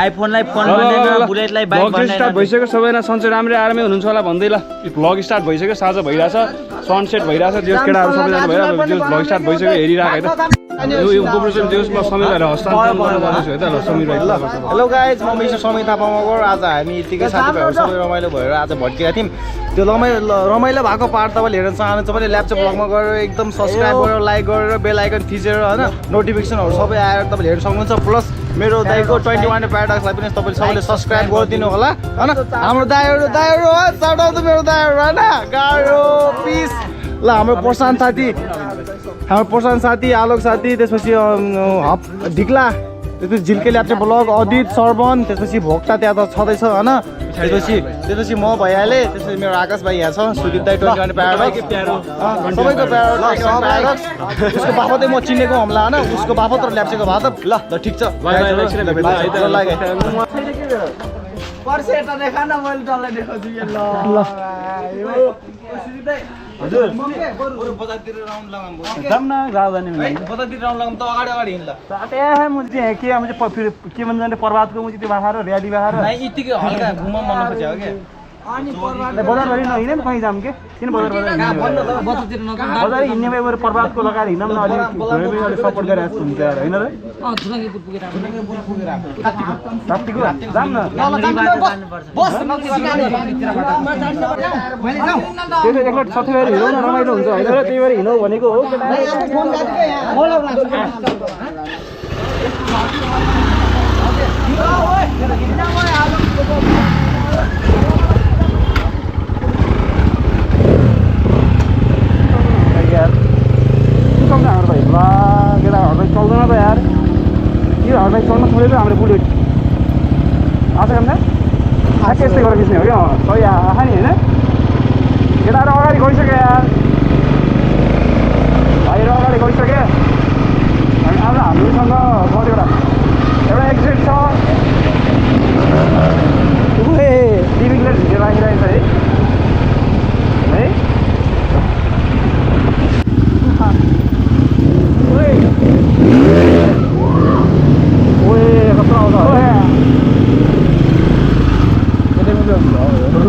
आइफोनलाई phone भन्दैन बुलेटलाई bike भन्दैन start भइसक्यो सबैजना सनसेट राम्रै आरामै हुनुहुन्छ होला भन्दै ल भ्लग स्टार्ट भइसक्यो साँझ भइरहेछ सनसेट भइरहेछ जेस केटाहरू सबैजना भइरहेको भ्लग स्टार्ट भइसक्यो हेरिरहेको हैन यो कोअपरेसन जेसमा समीर भाइलाई हस्तान्तरण गर्न जाँदैछु है त ल समीर भाइ ल हेलो गाइज म मिस्टर समीर थापा मगर आज हामी यतिकै साथीभाइहरू सबै रमाइलो भएर आज भड्किएका थियौँ त्यो रमाइलो भएको पार्ट तपाईँले हेर्न चाहनुहुन्छ भने ल्यापटप ब्लगमा गएर एकदम सब्सक्राइब गरेर लाइक गरेर बेल आइकन थिचेर होइन नोटिफिकेसनहरू सबै आएर तपाईँले हेर्न सक्नुहुन्छ प्लस मेरो दाइको 21 प्याराडक्सलाई पनि तपाईँले सबैले सब्सक्राइब गरिदिनु होला होइन हाम्रो दाइहरू साउट आउट मेरो दाइहरू होइन गाह्रो पिस ल हाम्रो प्रशान्त साथी आलोक साथी त्यसपछि ढिक्ला त्यसपछि झिल्के ल्याप्चे ब्लग अदित सर्वन त्यसपछि भोक्ता त्यहाँ त छँदैछ होइन त्यसपछि म भइहालेँ त्यसपछि मेरो आकाश भाइ यहाँ छ सुजित दाइ 21 प्याराडक्स सबैको प्याराडक्स उसको बापतै म चिनेको हमला होइन उसको बापत र ल्याप्चेको बापत ल ठिक छ हजुर बजारतिर राउन्ड लगाम जाम न जाँदैन बजारतिर राउन्ड लगाम त अगाडि हिँड्ला साटे मुझे के हम के भन्छ भने प्रभातको मुझे त्यो बाखा र र्याली बाखा र नाइ यतिकै हल्का घुम मन खोज्यो के अनि बजार भरि नहिँड्ने कहीँ जाम के किन बजार भरि बजारतिर नगम बजार हिँड्ने भए बरु प्रभातको लगाएर हिँड्न न अलि सपोर्ट गरिरहेको हुन्छ यार हैन र धुलाङ्गीपुर पुगेर रातिको जाम न बस त्यो एकलट साथी भएर हिँड्नु न रमाइलो हुन्छ हैन र त्यही भएर हिँड्नु भनेको हो केटा चल्दैन त यार यो हर्बाइक चल्न छोडेर हाम्रो बुलेट आएको छ ठ्याक्कै यस्तै गरेर खिच्ने हो क्या सही आँखा नि होइन केटाहरू अगाडि गइसक्यो यार भाइहरू अगाडि गइसक्यो हामी आज हामीसँग कतिवटा एउटा एक्सिडेन्ट छ टिभीले झिकेर राखिरहेको छ है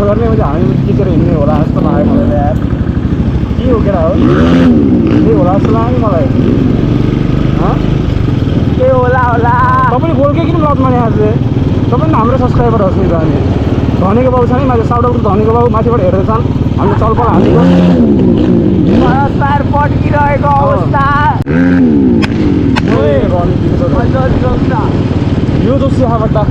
गर्ने हामी टिकेर हिँड्ने होला जस्तो लाग्यो मलाई यार के हो केटा हो के होला जस्तो लाग्यो मलाई के होला तपाईँले गोलकै किन लतमा नि आज तपाईँ हाम्रो सब्सक्राइबर होस् नि त अनि धनीको बाबु छ नि माथि साउट आउट धनीको बाबु माथिबाट हेर्दैछन् हामीले चलपल हालेको पड्किरहेको अवस्था यो जो स्याहाबट्टा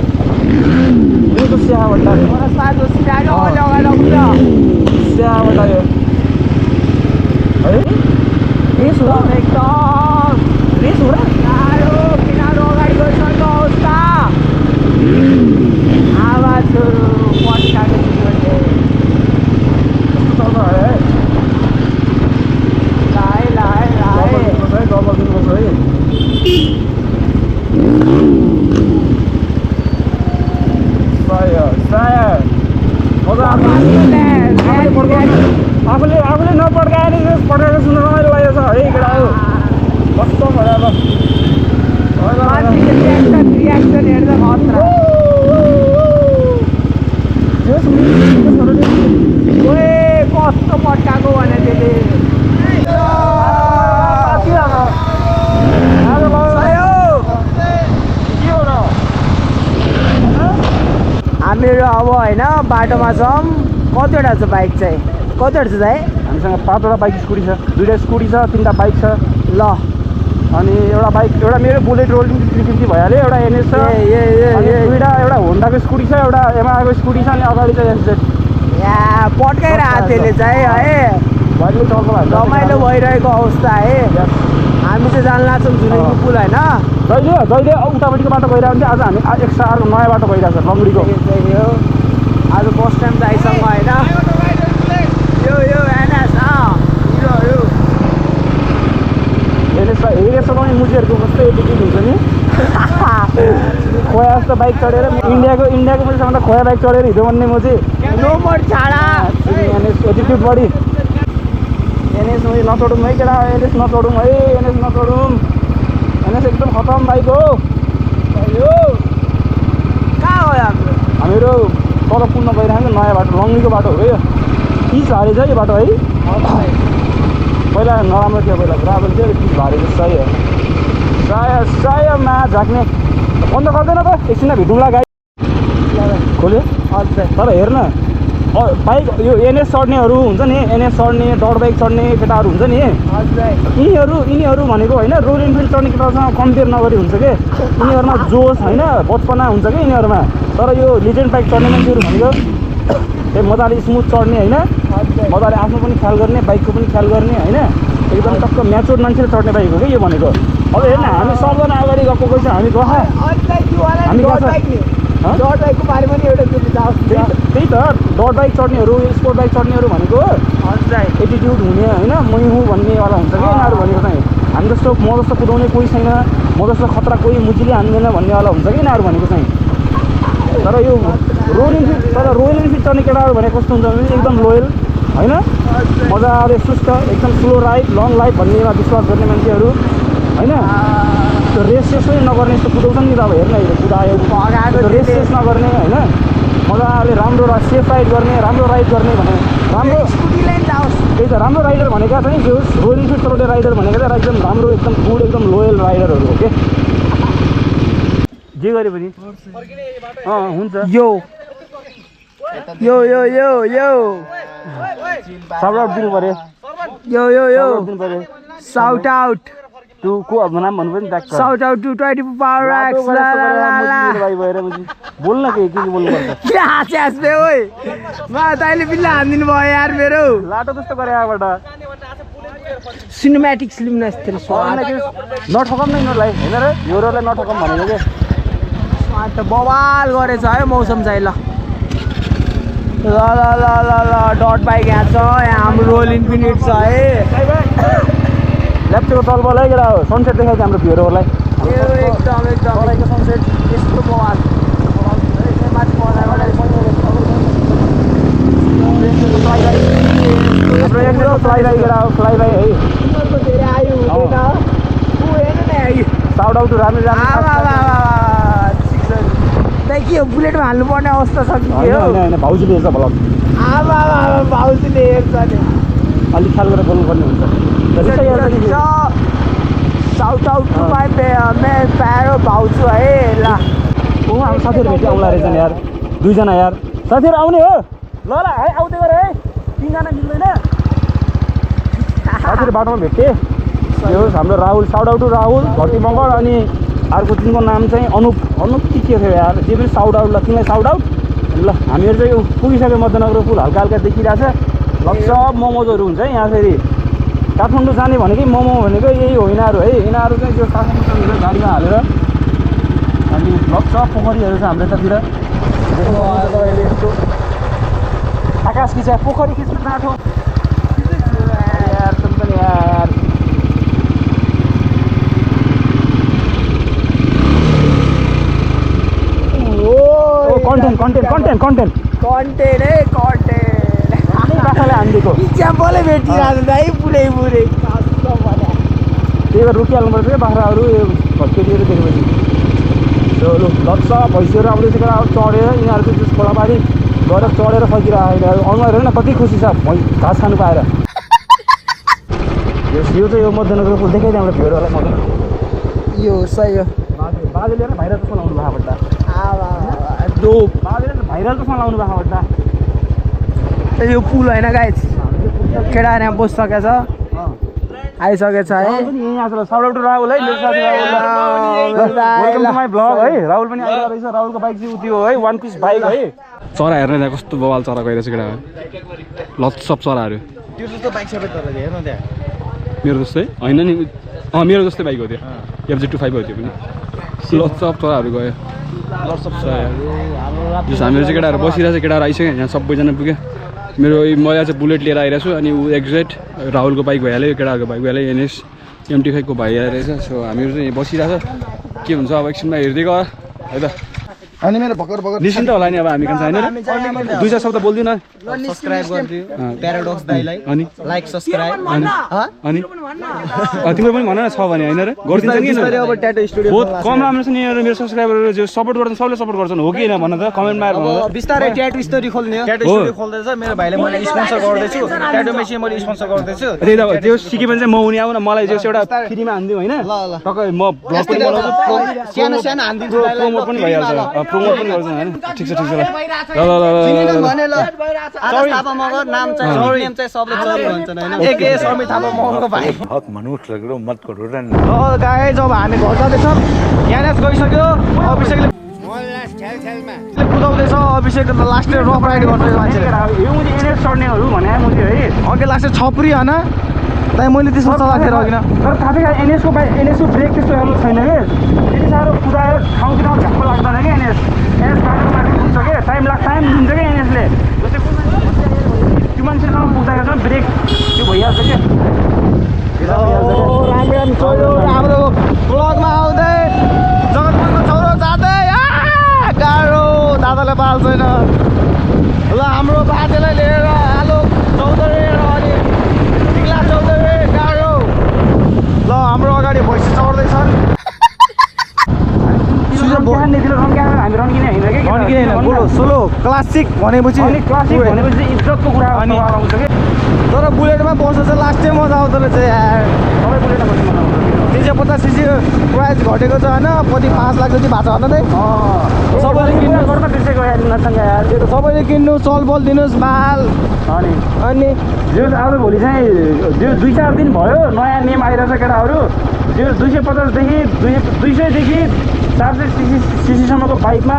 स्याहाबट्टा यो है रेस हो एकदम रेस हो र किनारो अगाडि गइसकेको अवस्था आवाज पड्काएको डबल दिनुपर्छ है आफूले नपड्कायो नि पड्काएको सुन्न रमाइलो लागेको छ है केटा हो कस्तो भयो रियाक्सन हेर्दा कस्तो पड्काएको भने त्यसले हामीहरू अब होइन बाटोमा छौँ कतिवटा छ बाइक चाहिँ कतिवटा छ दाइ हामीसँग 5वटा बाइक स्कुटी छ 2टा स्कुटी छ 3टा बाइक छ ल अनि एउटा मेरो बुलेट रोलिङ 350 भइहाल्यो एउटा एनएस छ एउटा होन्डाको स्कुटी छ एउटा एमआईको स्कुटी छ अनि अगाडि चाहिँ एसजेड यहाँ पड्काइरहेको त्यसले चाहिँ है रमाइलो भइरहेको अवस्था है हामी चाहिँ जान लाग्छौँ झुलेको पुल होइन जहिले उतापट्टिको बाटो गइरहेको हुन्छ आज हामी एक्स्ट्रा अर्को नयाँ बाटो गइरहेको छ लङ्गडीको आज फर्स्ट टाइम चाहिँ आइसँग होइन यो एनएस एनएसलाई हेरेछ पनि मुजीहरूको कस्तो एटिट्युड हुन्छ नि खोया जस्तो बाइक चढेर इन्डियाको पनि सबभन्दा खोया बाइक चढेर हिँड्यो भन्ने म चाहिँ एनएस एटिट्युड बढी एनएस नचढौँ है केटा एनएस नचढौँ है एनएस नचढौँ एनएस एकदम खतम बाइक हो हामीहरू तल पुग्न गइरहेको नयाँ बाटो लङ्गीको बाटो हो यो पिच हारे छ यो बाटो है पहिला नराम्रो थियो पहिला ग्राभल थियो पिच हारे चाहिँ सय मा झाक्ने बन्द गर्दैन त एकछिन भेटौँला गाडी खोल्यो तर हेर्न बाइक यो एनएस चढ्नेहरू हुन्छ नि एनएस चढ्ने डट बाइक चढ्ने केटाहरू हुन्छ नि यिनीहरू भनेको होइन रोयल इनफिल्ड चढ्ने केटाहरूसँग कम्पेयर नगरी हुन्छ कि यिनीहरूमा जोस होइन बचपना हुन्छ कि यिनीहरूमा तर यो लिजेन्ड बाइक चढ्ने मान्छेहरू भनेको मजाले स्मुथ चढ्ने होइन मजाले आफ्नो पनि ख्याल गर्ने बाइकको पनि ख्याल गर्ने होइन एकदम टक्क म्याचोर मान्छेले चढ्ने बाइक हो कि यो भनेको अब हेर्न हामी सबजना अगाडि गएको गएछ हामी त्यही त डट बाइक चढ्नेहरू स्पोर्ट बाइक चढ्नेहरू भनेको एटिट्युड हुने होइन मै हुँ भन्नेवाला हुन्छ कि यिनीहरू भनेको चाहिँ हामी जस्तो म जस्तो कुदाउने कोही छैन म जस्तो खतरा कोही मुजिले हान्दैन भन्नेवाला हुन्छ कि यिनीहरू भनेको चाहिँ तर यो रोयल इनफिल्ड चढ्ने केटाहरू भनेको कस्तो हुन्छ भने एकदम लोयल होइन मजाले सुस्त एकदम स्लो राइड लङ लाइफ भन्नेमा विश्वास गर्ने मान्छेहरू होइन त्यो रेस पनि नगर्ने यस्तो कुदाउँछ नि त अब हेर्न कुदायो रेस नगर्ने होइन मजाले राम्रो सेफ राइड गर्ने राम्रो राइड गर्ने भने राम्रो त्यही त राम्रो राइडर भनेका चाहिँ जो रोयल इनफिल्ड चलाउने राइडर भनेको चाहिँ एकदम राम्रो एकदम गुड एकदम लोयल राइडरहरू हो के जे गरे पनि हुन्छ यो साउट आउट दिनु पर्यो दिनु पर्यो साउट आउट टु को नाम भन्नु पर्यो नि tractor shout out to 24 power x भाइ भएर बोल्न के बोल्नु पर्छ के हाँस्यास बे ओइ म तैँले बिल्ला हान्दिनु भयो यार मेरो लाटो जस्तो गरे यहाँबाट सिनेम्याटिक्स लिउन यस्तो स्वाद नठकम नै यिनीहरूलाई होइन र योहरूलाई नठकम भनेको के त बवाल गरेछ है मौसम चाहिँ ल डट बाइक यहाँ छ यहाँ हाम्रो रोयल इन्फिनिट छ है ल्याप्चेको चलबल है केटा हो सनसेट देखाएको हाम्रो भ्यूहरूलाई एकदम सनसेट यस्तो बवाल फ्लाइबाई केटा हो फ्लाइबाई है साउट आउट राम्रो के बुलेटमा हाल्नुपर्ने अवस्था छ कि होइन भाउजूले हेर्छ भल भाउजूले हेर्छ नि अलिक ख्याल गरेर बोल्नुपर्ने हुन्छ साउट आउट टु माई प्यारो भाउजू है ल हाम्रो साथीहरू भेट्यो आउँला रहेछ नि यार दुईजना यार साथीहरू आउने हो ल है आउँदै गरे है तीनजना मिल्दैन साथीहरू बाटोमा भेटेँ यो हाम्रो Rahul shout out to Rahul Bharti Magar अनि अर्को तिनको नाम चाहिँ अनुप के थियो यार जे पनि साउट आउट ल तिमीलाई साउट आउट ल हामीहरू चाहिँ पुगिसक्यो मध्यनगर पुल हल्का हल्का देखिरहेछ सब मोमोजहरू हुन्छ है यहाँ फेरि काठमाडौँ जाने भनेकै मोमो भनेको यही हो यिनीहरू है यिनीहरू चाहिँ त्यो काठमाडौँ गाडीमा हालेर अनि सब पोखरीहरू छ हाम्रो यतातिर आकाश खिचा पोखरी खिच्नु नाठो यार पनि यार कन्टेन्ट हानिदिएको इक्जाम्पलै भेटिरहेको है पुरै त्यही भएर रोकिहाल्नु पर्छ क्या बाख्राहरू यो केटीहरू देखेपछि त्यो लप्स भैँसीहरू आउँदैछ केटा अब चढेर यिनीहरू चाहिँ त्यस खोलापारी गएर चढेर फर्किरहेको अनुहार हेर्न कति खुसी छ घाँस खानु पाएर यो चाहिँ यो मध्यनगर पुल देखाइदियो हाम्रो भ्यूहरूलाई मध्यनगर यो सही हो बाजेले भाइरल जस्तो लाउनु भएको बट्टा बाजेले भाइरल जस्तो लाउनु भएको बट्टा यो पुल होइन गाइस केटाहरू यहाँ बसिसकेको छ आइसकेछ है साउट आउट राहुल है मेरो साथी राहुल माई ब्लग है राहुल पनि आइरहेको रहेछ राहुलको बाइक चाहिँ उयो है वान पिस बाइक है चरा हेर्ने त्यहाँ कस्तो बवाल चरा गइरहेछ केटा लत्सप चराहरू त्यो जस्तो बाइक सबै तर हेर्न त्यहाँ मेरो जस्तै होइन नि मेरो जस्तै बाइक हो त्यो FZ25 हो त्यो पनि लत्सप चराहरू गयो जस हामीहरू चाहिँ केटाहरू बसिरहेछ केटाहरू आइसक्यो यहाँ सबैजना पुग्यो मेरो मैले चाहिँ बुलेट लिएर आइरहेको छु अनि ऊ एक्ज्याक्ट राहुलको बाइक भइहाल्यो केटाहरूको बाइक भइहाल्यो NS MT5 को भइरहेको रहेछ सो हामीहरू चाहिँ बसिरहेछ के हुन्छ अब एकछिनमा हेर्दै गर है त अनि मेरो भर्खर निश्चिन्त होला नि अब हामी कहाँ छैन र दुई चार शब्द बोल्दिन सब्स्क्राइब गरिदियो प्याराडक्स दाइलाई अनि लाइक सब्स्क्राइब अनि तिम्रो पनि भन न छ भने हैन र गर्दिन्छ कि अब ट्याटो स्टुडियो बहुत कम राम्रो छ नि मेरो सब्स्क्राइबरहरु जो सपोर्ट गर्छन् सबले सपोर्ट गर्छन् हो कि हैन भन त कमेन्टमा आएर भन त बिस्तारै ट्याटो स्टोरी खोल्ने हो ट्याटो स्टोरी खोल्दैछ मेरो भाइले मैले स्पोन्सर गर्दैछु ट्याटो मेसिन मैले स्पोन्सर गर्दैछु त्यही त त्यो सिके भने चाहिँ म उनी आउ न मलाई जो एउटा फ्रीमा हान्दिउ हैन टक्कै म ब्लग पनि बनाउँछु सानो सानो हान्दिन्छु प्रोमोट पनि भइहाल्छ प्रोमोट पनि गर्छ हैन ठिक छ ल भने ल आज थापा मगर नाम चाहिँ नेम चाहिँ सबले चोरी भन्छन् हैन एक समी थापा मगरको भाइ बहुत मनुष्य लग रहे हो मत करो रन ल गाइस अब हामी घर जाँदैछौँ यहाँनिर गइसक्यो अभिषेकले कुदाउँदैछ अभिषेक त लास्ट इयर रफ राइड गर्दैछ मान्छेले यो मुझे एनएस चढ्नेहरु भने मुझे है अघि लास्ट छपरी हैन ताइ मैले त्यसो चलाखेर अघिन तर थाहा छ एनएस को ब्रेक त्यस्तो राम्रो छैन के त्यति साह्रो कुदाएर ठाउँतिर झ्याप्प लाग्दैन के एनएस बाटोको माथि पुग्छ के टाइम दिन्छ के एनएसले त्यो मान्छेसँग पुग्दाखेरि चाहिँ ब्रेक त्यो भइहाल्छ के राम्रो ब्लगमा आउँदै जगतपुरको छोरो जाँदै गाह्रो दादाले बाल छैन ल हाम्रो बाजेलाई लिएर आलो चौधरी र अनि टिक्ला चौधरी गाह्रो ल हाम्रो अगाडि भैँसी चढ्दैछन् सोलो क्लासिक भनेपछि इज्जतको कुरा अनि आउँछ कि तर बुलेटमा बस्नु चाहिँ लास्ट टाइम मजा आउँदो रहेछ यार सबै बुलेटमा बस्नु मन आउँछ 350cc प्राइस घटेको छ होइन पछि 5 लाख जति भएको छ होइन सबैले किन्नु सबैले किन्नु चलबल दिनुहोस् बाल अनि जो आज भोलि चाहिँ जो 2-4 दिन भयो नयाँ नियम आइरहेछ केटाहरू जो 250देखि 200देखि 400cc-सम्मको बाइकमा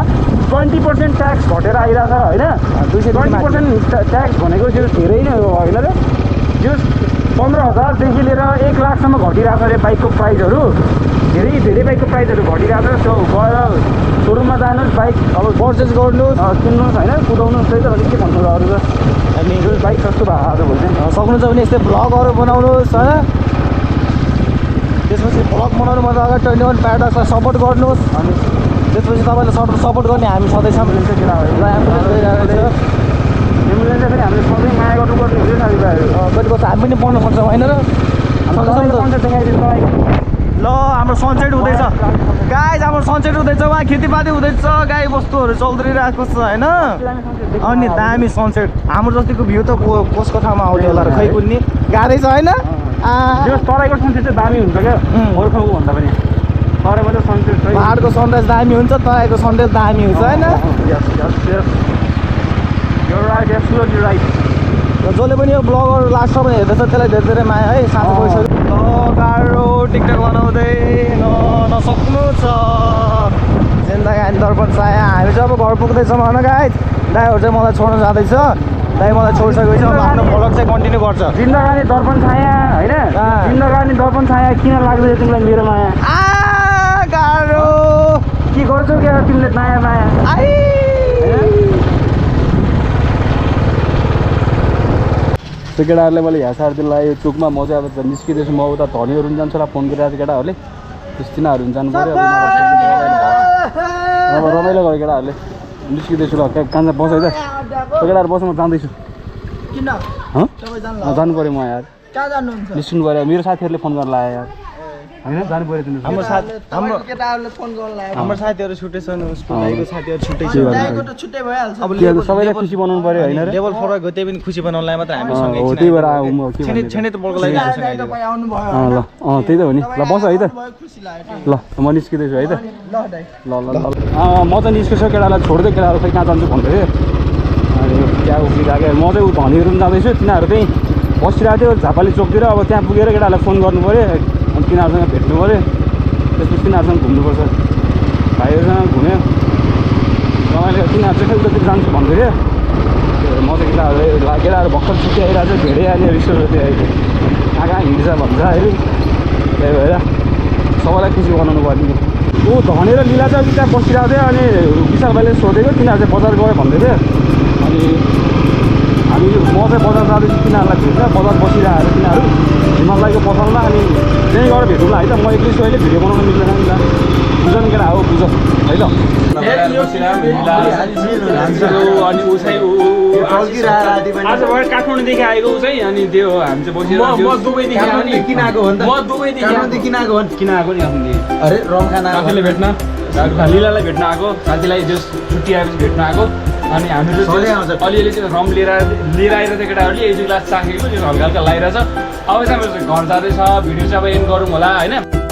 20% ट्याक्स घटेर आइरहेछ होइन 20% ट्याक्स भनेको जो धेरै नै हो होइन र जो 15,000देखि लिएर 1 लाखसम्म घटिरहेछ अरे बाइकको प्राइसहरू धेरै बाइकको प्राइसहरू घटिरहेछ त्यो गएर सोरुममा जानुहोस् बाइक अब पर्चेस गर्नुहोस् किन्नुहोस् होइन कुदाउनुहोस् त्यही त अलिक के भन्नु अरू त अनि बाइक सस्तो भएको आज भोलि चाहिँ सक्नुहुन्छ भने यस्तै भ्लगहरू बनाउनुहोस् होइन त्यसपछि भ्लग बनाउनु मजा अगाडि 21 प्याराडक्सलाई सपोर्ट गर्नुहोस् अनि त्यसपछि तपाईँले सपोर्ट गर्ने हामी छँदैछौँ एम्बुलेन्स फेरि हामीले सधैँ माया गर्नुपर्ने हुन्छ साथीभाइहरू कति वर्ष हामी पनि पढ्नु सक्छौँ होइन र ल हाम्रो सनसेट हुँदैछ गाई हाम्रो सनसेट हुँदैछ उहाँ खेतीपाती हुँदैछ गाई बस्तुहरू चल्दिरहेको छ होइन अनि दामी सनसेट हाम्रो जतिको भ्यू त कसको ठाउँमा आउँथ्यो होला खै कुन्नी गाह्रै छ होइन तराईको सनसेट चाहिँ दामी हुन्छ क्या गोर्खाको भन्दा पनि तराईको चाहिँ सनसेट पाहाडको सनराइज दामी हुन्छ तराईको सनराइज दामी हुन्छ होइन जसले पनि यो ब्लगहरू लास्टसम्म हेर्दैछ त्यसलाई धेरै धेरै माया है साथी गइसक्यो गाह्रो टिकटक बनाउँदै नसक्नु छ जिन्दगी दर्पण छाया हामी चाहिँ अब घर पुग्दैछौँ होइन गाई दाइहरू चाहिँ मलाई छोड्न जाँदैछ दाइ मलाई छोडिसकेपछि अब आफ्नो भ्लग चाहिँ कन्टिन्यू गर्छ जिन्दगानी दर्पण छाया होइन जिन्दगानी दर्पण छाया किन लाग्दैछ तिमीलाई मेरो माया गाह्रो के गर्छौ क्या तिमीले माया त्यो केटाहरूले मैले ह्यासार दिनलाई यो चोकमा म चाहिँ अब निस्किँदैछु म उता धनीहरू पनि जान्छ होला फोन गरिरहेको केटाहरूले त्यस तिनीहरू पनि जानु पऱ्यो अब रमाइलो गऱ्यो केटाहरूले निस्किँदैछु ल कान्छ बस है त त्यो केटाहरू बस म जाँदैछु जानु पऱ्यो म यार निस्किनु पऱ्यो मेरो साथीहरूले फोन गर्न लाग्यो यार होइन जानु पऱ्यो तिमीहरू हाम्रो साथीहरू छुट्टै छन् उसको भाइको साथीहरू छुट्टै छ अब सबैलाई खुसी बनाउनु पऱ्यो होइन लेभल फरक हो त्यही पनि खुसी बनाउनलाई मात्र हामी सँगै हो त्यही भएर आऊ म के भन्नु छेने त बोलको लागि ल त्यही त हो नि ल बस है त ल म निस्किँदैछु है त ल म त निस्किसक्यो केटालाई छोड्दै केटाहरू खै कहाँ जान्छु भन्दै थियो अनि त्यहाँ उफ्रिरहेको म चाहिँ धनीहरू पनि जाँदैछु तिनीहरू चाहिँ बसिरहेको थियो झापाली चोकतिर अब त्यहाँ पुगेर केटाहरूलाई फोन गर्नु पऱ्यो अनि तिनीहरूसँग भेट्नु पऱ्यो त्यसपछि तिनीहरूसँग घुम्नुपर्छ भाइहरूसँग घुम्यो रमाइलो तिनीहरू चाहिँ कहिलेतिर जान्छु भन्दै थियो म चाहिँ केटाहरू भर्खर छुट्टी आइरहेको छ धेरै अहिले रिसोर्सहरू अहिले कहाँ कहाँ हिँड्छ भन्छ अहिले त्यही भएर सबैलाई खुसी बनाउनु पर्ने ऊ धनेर लिला चाहिँ त्यहाँ बसिरहेको थियो अनि विशाल भाइले सोधेको तिनीहरू चाहिँ बजार गयो भन्दै थियो अनि हामी म चाहिँ बजार जाँदैछु तिनीहरूलाई भेट्छ बजार बसिरहेको तिनीहरू हिमालयको पसलमा अनि त्यहीँ गएर भेटौँला है त म एक्लै छु अहिले भिडियो बनाउनु मिल्दैन नि त बुझन केटा हो बुझ है ल अनि ऊ चाहिँ आज भएर काठमाडौँदेखि आएको ऊ चाहिँ अनि त्यो हामी चाहिँ बसेर म दुबईदेखि आएको नि किन आएको हो नि म दुबईदेखि किन आएको नि आफ्नो अरे रमखाना साथीले भेट्न लिलालाई भेट्न आएको साथीलाई जस छुट्टी आएपछि भेट्न आएको अनि हामीले अलिअलि चाहिँ रम लिएर आएर चाहिँ केटाहरूले एक दुई ग्लास चाखेको त्यो हल्का हल्का लगाइरहेछ अब चाहिँ मेरो घर जाँदैछ भिडियो चाहिँ अब एन्ड गरौँ होला होइन